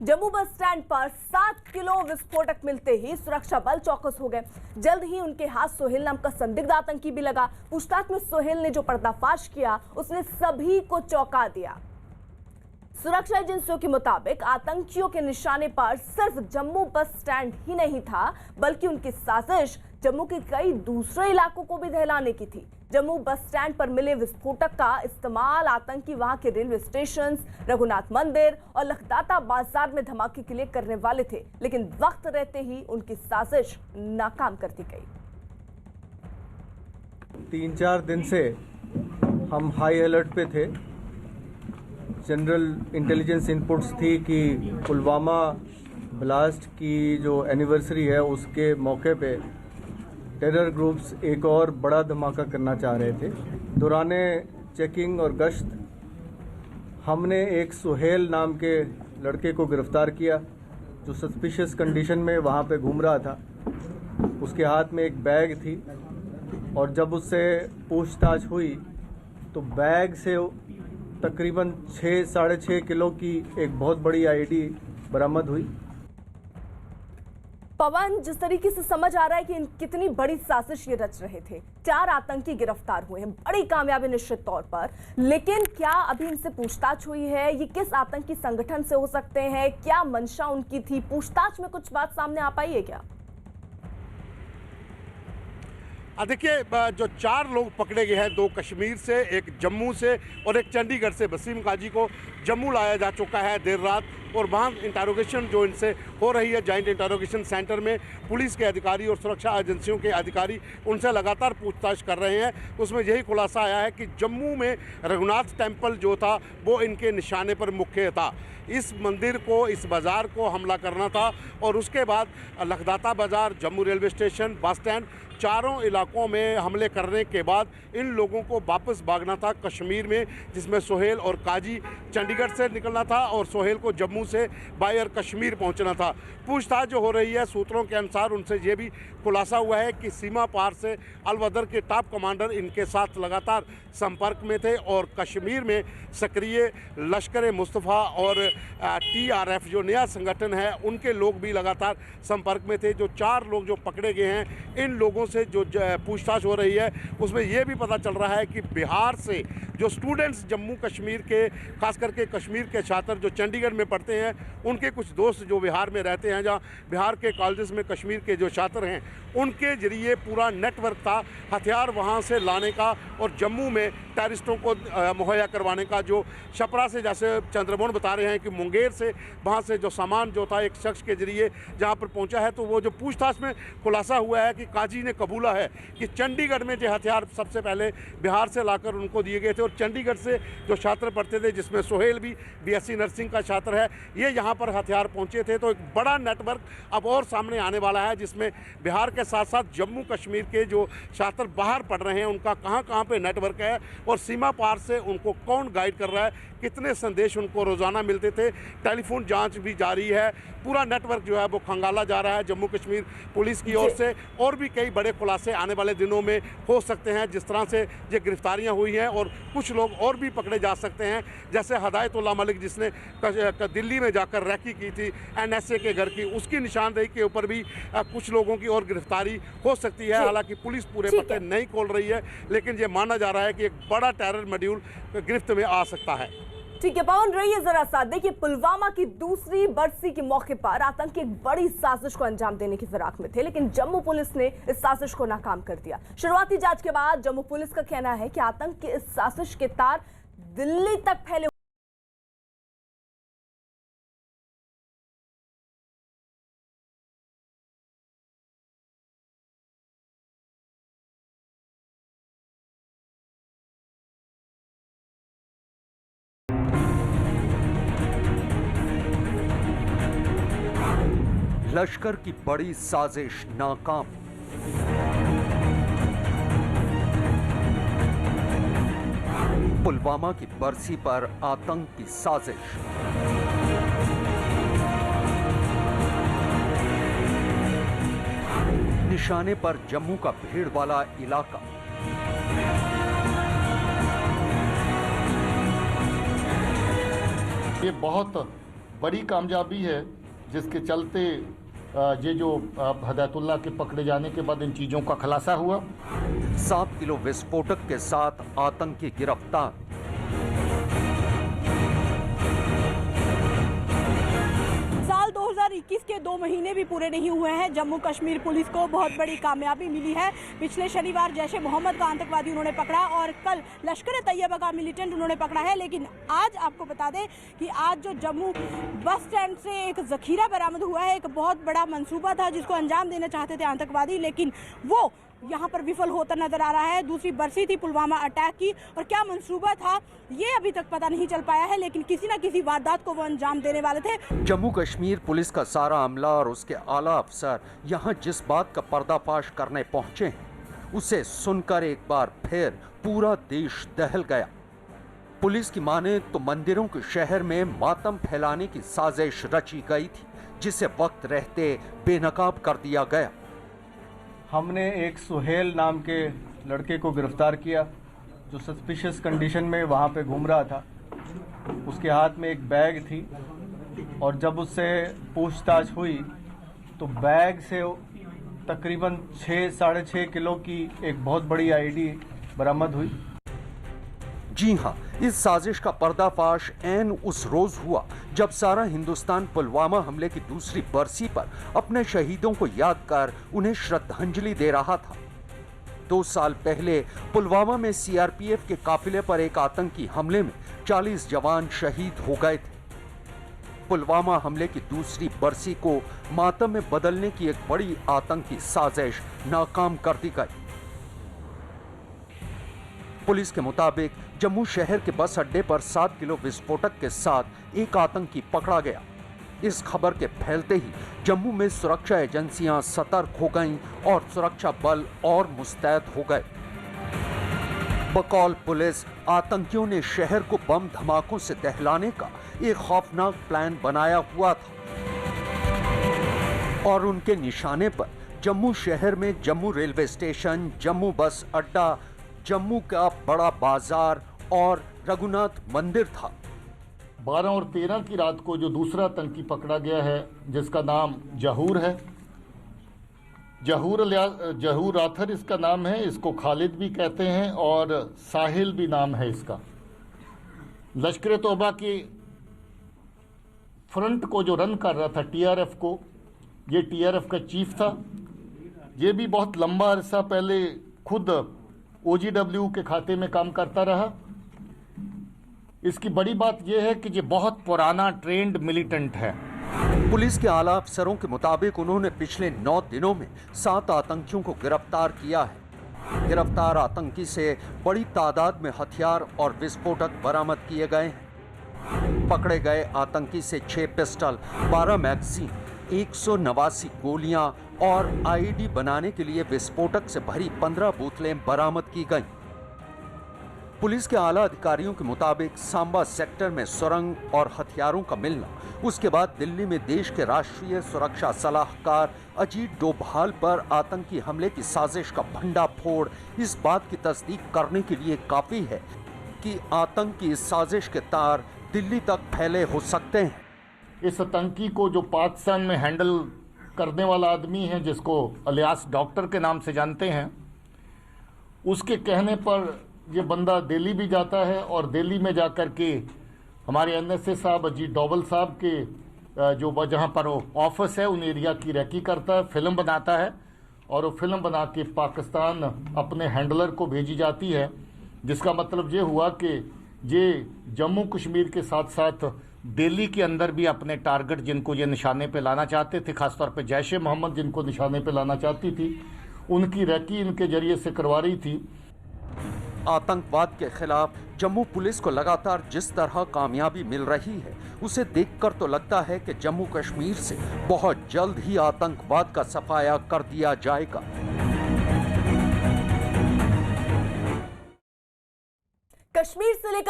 Jammu bus stand पर 7 kilo विस्फोटक मिलते ही सुरक्षा बल चौकस हो गए। जल्द ही उनके हाथ सोहेल नाम का संदिग्ध आतंकी भी लगा। पूछताछ में सोहेल ने जो पर्दाफाश किया उसने सभी को चौंका दिया। सुरक्षा एजेंसियों के मुताबिक आतंकियों के निशाने पर सिर्फ जम्मू बस स्टैंड ही नहीं था, बल्कि उनकी साजिश जम्मू के कई दूसरे इलाकों को भी दहलाने की थी। जम्मू बस स्टैंड पर मिले विस्फोटक का इस्तेमाल आतंकी वहां के रेलवे स्टेशन, रघुनाथ मंदिर और लखदाता बाजार में धमाके के लिए करने वाले थे, लेकिन वक्त रहते ही उनकी साजिश नाकाम कर दी गई। 3-4 दिन से हम हाई अलर्ट पे थे। जनरल इंटेलिजेंस इनपुट्स थी कि पुलवामा ब्लास्ट की जो एनिवर्सरी है उसके मौके पे टेरर ग्रुप्स एक और बड़ा धमाका करना चाह रहे थे। दौराने चेकिंग और गश्त हमने एक सुहेल नाम के लड़के को गिरफ्तार किया, जो सस्पिशियस कंडीशन में वहाँ पे घूम रहा था। उसके हाथ में एक बैग थी और जब उससे पूछताछ हुई तो बैग से तकरीबन 6-6.5 किलो की एक बहुत बड़ी आईडी बरामद हुई। पवन, जिस तरीके से समझ आ रहा है कि कितनी बड़ी साजिश ये रच रहे थे, 4 आतंकी गिरफ्तार हुए हैं, बड़ी कामयाबी निश्चित तौर पर। लेकिन क्या अभी इनसे पूछताछ हुई है? ये किस आतंकी संगठन से हो सकते हैं? क्या मंशा उनकी थी? पूछताछ में कुछ बात सामने आ पाई है क्या? देखिए, जो 4 लोग पकड़े गए हैं, 2 कश्मीर से, एक जम्मू से और एक चंडीगढ़ से। वसीम काजी को जम्मू लाया जा चुका है देर रात और वहाँ इंटरोगेशन जो इनसे हो रही है जॉइंट इंटरोगेशन सेंटर में, पुलिस के अधिकारी और सुरक्षा एजेंसियों के अधिकारी उनसे लगातार पूछताछ कर रहे हैं। उसमें यही खुलासा आया है कि जम्मू में रघुनाथ टेम्पल जो था वो इनके निशाने पर मुख्य था। इस मंदिर को, इस बाज़ार को हमला करना था और उसके बाद लखदाता बाज़ार, Jammu railway station, bus stand, चारों इलाकों में हमले करने के बाद इन लोगों को वापस भागना था कश्मीर में, जिसमें सोहेल और काजी चंडीगढ़ से निकलना था और सोहेल को जम्मू से बाय एयर कश्मीर पहुंचना था। पूछताछ जो हो रही है सूत्रों के अनुसार उनसे ये भी खुलासा हुआ है कि सीमा पार से अलवदर के टॉप कमांडर इनके साथ लगातार संपर्क में थे और कश्मीर में सक्रिय लश्कर मुस्तफ़ा और TRF जो नया संगठन है उनके लोग भी लगातार संपर्क में थे। जो 4 लोग जो पकड़े गए हैं, इन लोगों से जो पूछताछ हो रही है उसमें यह भी पता चल रहा है कि बिहार से जो स्टूडेंट्स जम्मू कश्मीर के, खास करके कश्मीर के छात्र जो चंडीगढ़ में पढ़ते हैं, उनके कुछ दोस्त जो बिहार में रहते हैं, जहाँ बिहार के कॉलेजेस में कश्मीर के जो छात्र हैं, उनके जरिए पूरा नेटवर्क था हथियार वहाँ से लाने का और जम्मू में टेररिस्टों को मुहैया करवाने का। जो छपरा से, जैसे चंद्रमोहन बता रहे हैं कि मुंगेर से वहाँ से जो सामान जो था एक शख्स के जरिए जहाँ पर पहुँचा है, तो वो जो पूछताछ में खुलासा हुआ है कि काजी ने कबूला है कि चंडीगढ़ में जो हथियार सबसे पहले बिहार से लाकर उनको दिए गए थे और चंडीगढ़ से जो छात्र पढ़ते थे, जिसमें सोहेल भी BSc नर्सिंग का छात्र है, ये यहाँ पर हथियार पहुँचे थे। तो एक बड़ा नेटवर्क अब और सामने आने वाला है, जिसमें बिहार के साथ साथ जम्मू कश्मीर के जो छात्र बाहर पढ़ रहे हैं उनका कहाँ कहाँ पे नेटवर्क है और सीमा पार से उनको कौन गाइड कर रहा है, कितने संदेश उनको रोज़ाना मिलते थे। टेलीफोन जांच भी जारी है, पूरा नेटवर्क जो है वो खंगाला जा रहा है जम्मू कश्मीर पुलिस की ओर से। और भी कई बड़े खुलासे आने वाले दिनों में हो सकते हैं, जिस तरह से ये गिरफ्तारियां हुई हैं और कुछ लोग और भी पकड़े जा सकते हैं, जैसे हदायतुल्लाह मलिक जिसने दिल्ली में जाकर रैकी की थी NSA के घर की, उसकी निशानदेही के ऊपर भी कुछ लोगों की और गिरफ्तारी हो सकती है। हालांकि पुलिस पूरे पत्ते नहीं खोल रही है, लेकिन ये माना जा रहा है कि एक बड़ा टेरर मॉड्यूल गिरफ्त में आ सकता है। ठीक है पवन, रहिए जरा साथ। देखिए, पुलवामा की दूसरी बरसी के मौके पर आतंकी एक बड़ी साजिश को अंजाम देने की फिराक में थे, लेकिन जम्मू पुलिस ने इस साजिश को नाकाम कर दिया। शुरुआती जांच के बाद जम्मू पुलिस का कहना है कि आतंक की इस साजिश के तार दिल्ली तक फैले। लश्कर की बड़ी साजिश नाकाम। पुलवामा की बरसी पर आतंक की साजिश। निशाने पर जम्मू का भीड़ वाला इलाका। ये बहुत बड़ी कामयाबी है, जिसके चलते ये जो हदायतुल्लाह के पकड़े जाने के बाद इन चीज़ों का खुलासा हुआ। 7 किलो विस्फोटक के साथ आतंकी गिरफ्तार। साल 2021 के 2 महीने भी पूरे नहीं हुए हैं, जम्मू कश्मीर पुलिस को बहुत बड़ी कामयाबी मिली है। पिछले शनिवार जैश ए मोहम्मद का आतंकवादी उन्होंने पकड़ा और कल लश्कर ए तैयबा का मिलिटेंट उन्होंने पकड़ा है। लेकिन आज आपको बता दें कि आज जो जम्मू बस स्टैंड से एक जखीरा बरामद हुआ है। एक बहुत बड़ा मंसूबा था जिसको अंजाम देना चाहते थे आतंकवादी, लेकिन वो यहाँ पर विफल होता नजर आ रहा है। दूसरी बरसी थी पुलवामा अटैक की, और क्या मंसूबा था ये अभी तक पता नहीं चल पाया है, लेकिन किसी न किसी वारदात को वो अंजाम देने वाले थे। जम्मू कश्मीर पुलिस का सारा अमला और उसके आला अफसर यहाँ जिस बात का पर्दाफाश करने पहुंचे हैं, उसे सुनकर एक बार फिर पूरा देश दहल गया। पुलिस की माने तो मंदिरों के शहर में मातम फैलाने की साजिश रची गई थी, जिसे वक्त रहते बेनकाब कर दिया गया। हमने एक सुहेल नाम के लड़के को गिरफ्तार किया, जो सस्पिशियस कंडीशन में वहाँ पे घूम रहा था। उसके हाथ में एक बैग थी, और जब उससे पूछताछ हुई तो बैग से तकरीबन 6-6.5 किलो की एक बहुत बड़ी आईडी बरामद हुई। जी हां, इस साजिश का पर्दाफाश ऐन उस रोज हुआ जब सारा हिंदुस्तान पुलवामा हमले की दूसरी बरसी पर अपने शहीदों को याद कर उन्हें श्रद्धांजलि दे रहा था। 2 साल पहले पुलवामा में सीआरपीएफ के काफिले पर एक आतंकी हमले में 40 जवान शहीद हो गए थे। पुलवामा हमले की दूसरी बरसी को मातम में बदलने की एक बड़ी आतंकी साजिश नाकाम कर दी गई। पुलिस के मुताबिक जम्मू शहर के बस अड्डे पर 7 किलो विस्फोटक के साथ एक आतंकी पकड़ा गया। इस खबर के फैलते ही जम्मू में सुरक्षा एजेंसियां सतर्क हो गईं और सुरक्षा बल और मुस्तैद हो गए। बकौल पुलिस, आतंकियों ने शहर को बम धमाकों से दहलाने का एक खौफनाक प्लान बनाया हुआ था, और उनके निशाने पर जम्मू शहर में जम्मू रेलवे स्टेशन, जम्मू बस अड्डा, जम्मू का बड़ा बाजार और रघुनाथ मंदिर था। 12 और 13 की रात को जो दूसरा आतंकी पकड़ा गया है, जिसका नाम जहूर है, जहूर राथर इसका नाम है। इसको खालिद भी कहते हैं और साहिल भी नाम है इसका। लश्कर तौबा की फ्रंट को जो रन कर रहा था टीआरएफ को, ये टीआरएफ का चीफ था। ये भी बहुत लंबा अरसा पहले खुद ओजीडब्ल्यू के खाते में काम करता रहा। इसकी बड़ी बात यह है कि ये बहुत पुराना ट्रेंड मिलिटेंट है। पुलिस के आला अफसरों के मुताबिक उन्होंने पिछले 9 दिनों में 7 आतंकियों को गिरफ्तार किया है। गिरफ्तार आतंकी से बड़ी तादाद में हथियार और विस्फोटक बरामद किए गए हैं। पकड़े गए आतंकी से 6 पिस्टल, 12 मैगजीन, 189 गोलियां और आईडी बनाने के लिए विस्फोटक से भरी 15 बोतलें बरामद की गईं। पुलिस के आला अधिकारियों के मुताबिक सांबा सेक्टर में सुरंग और हथियारों का मिलना, उसके बाद दिल्ली में देश के राष्ट्रीय सुरक्षा सलाहकार अजीत डोभाल पर आतंकी हमले की साजिश का भंडाफोड़ इस बात की तस्दीक करने के लिए काफी है कि आतंक की इस साजिश के तार दिल्ली तक फैले हो सकते हैं। इस आतंकी को जो पाकिस्तान में हैंडल करने वाला आदमी है, जिसको अलियास डॉक्टर के नाम से जानते हैं, उसके कहने पर ये बंदा दिल्ली भी जाता है और दिल्ली में जाकर के हमारे एनएसए साहब अजीत डोभाल साहब के जो जहाँ पर वो ऑफिस है उन एरिया की रेकी करता है, फिल्म बनाता है, और वो फिल्म बना के पाकिस्तान अपने हैंडलर को भेजी जाती है। जिसका मतलब ये हुआ कि ये जम्मू कश्मीर के साथ साथ दिल्ली के अंदर भी अपने टारगेट जिनको ये निशाने पे लाना चाहते थे, खासतौर पे जैश ए मोहम्मद जिनको निशाने पे लाना चाहती थी, उनकी रेकी इनके जरिए से करवा रही थी। आतंकवाद के खिलाफ जम्मू पुलिस को लगातार जिस तरह कामयाबी मिल रही है, उसे देखकर तो लगता है कि जम्मू कश्मीर से बहुत जल्द ही आतंकवाद का सफाया कर दिया जाएगा। कश्मीर से लेकर